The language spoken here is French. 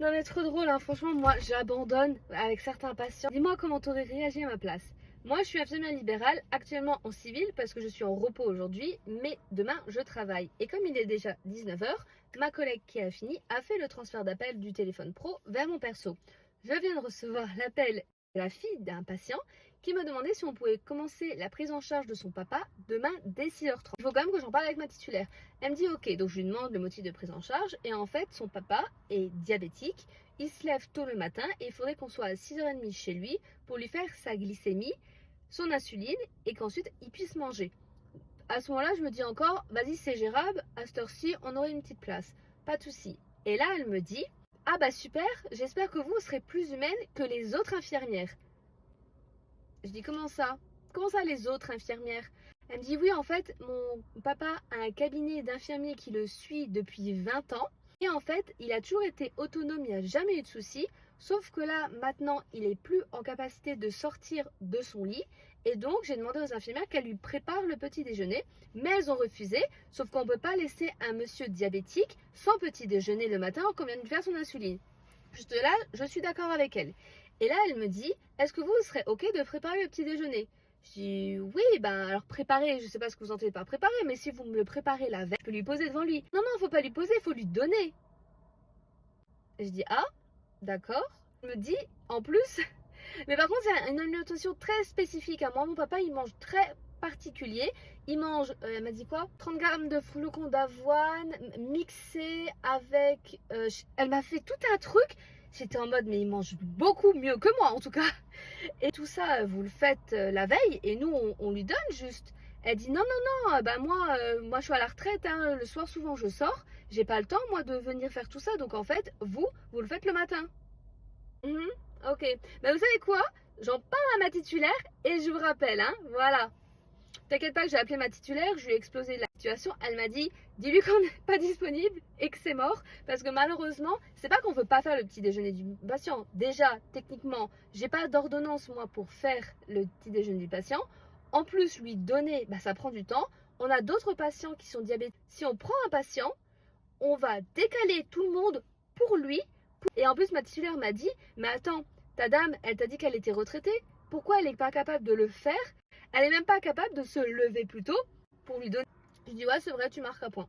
Non mais trop drôle, hein. Franchement, moi j'abandonne avec certains patients. Dis-moi comment t'aurais réagi à ma place. Moi je suis infirmière libérale, actuellement en civil parce que je suis en repos aujourd'hui, mais demain je travaille. Et comme il est déjà 19h, ma collègue qui a fini a fait le transfert d'appel du téléphone pro vers mon perso. Je viens de recevoir l'appel de la fille d'un patient qui me demandait si on pouvait commencer la prise en charge de son papa demain dès 6h30. Il faut quand même que j'en parle avec ma titulaire. Elle me dit ok, donc je lui demande le motif de prise en charge et en fait son papa est diabétique, il se lève tôt le matin et il faudrait qu'on soit à 6h30 chez lui pour lui faire sa glycémie, son insuline et qu'ensuite il puisse manger. À ce moment-là, je me dis encore, vas-y c'est gérable, à cette heure-ci on aurait une petite place, pas de souci. Et là elle me dit, ah bah super, j'espère que vous serez plus humaine que les autres infirmières. Je dis comment ça? Comment ça les autres infirmières? Elle me dit oui en fait mon papa a un cabinet d'infirmiers qui le suit depuis 20 ans et en fait il a toujours été autonome, il n'y a jamais eu de soucis, sauf que là maintenant il est plus en capacité de sortir de son lit et donc j'ai demandé aux infirmières qu'elles lui préparent le petit déjeuner, mais elles ont refusé, sauf qu'on ne peut pas laisser un monsieur diabétique sans petit déjeuner le matin quand on vient de lui faire son insuline. Juste là, je suis d'accord avec elle. Et là, elle me dit, est-ce que vous serez OK de préparer le petit déjeuner? Je dis, oui, ben alors préparer, je sais pas ce que vous entendez par préparer, mais si vous me le préparez la veille, je peux lui poser devant lui. Non, non, faut pas lui poser, faut lui donner. Et je dis, ah, d'accord. Elle me dit, en plus, mais par contre, c'est une alimentation très spécifique. Moi, mon papa, il mange très particulier. Il mange, elle m'a dit quoi? 30 grammes de flocons d'avoine mixés avec... elle m'a fait tout un truc. J'étais en mode, mais il mange beaucoup mieux que moi, en tout cas. Et tout ça, vous le faites la veille et nous, on lui donne juste. Elle dit, non, non, non, bah moi, je suis à la retraite. Hein, le soir, souvent, je sors. J'ai pas le temps, moi, de venir faire tout ça. Donc, en fait, vous le faites le matin. Mhm, ok. Bah, vous savez quoi? J'en parle à ma titulaire et je vous rappelle, hein, voilà. T'inquiète pas que j'ai appelé ma titulaire, je lui ai explosé la situation. Elle m'a dit, dis-lui qu'on n'est pas disponible et que c'est mort. Parce que malheureusement, c'est pas qu'on veut pas faire le petit déjeuner du patient. Déjà, techniquement, j'ai pas d'ordonnance, moi, pour faire le petit déjeuner du patient. En plus, lui donner, bah, ça prend du temps. On a d'autres patients qui sont diabétiques. Si on prend un patient, on va décaler tout le monde pour lui. Et en plus, ma titulaire m'a dit, mais attends, ta dame, elle t'a dit qu'elle était retraitée. Pourquoi elle n'est pas capable de le faire? Elle est même pas capable de se lever plus tôt pour lui donner. Je dis, ouais, c'est vrai, tu marques un point.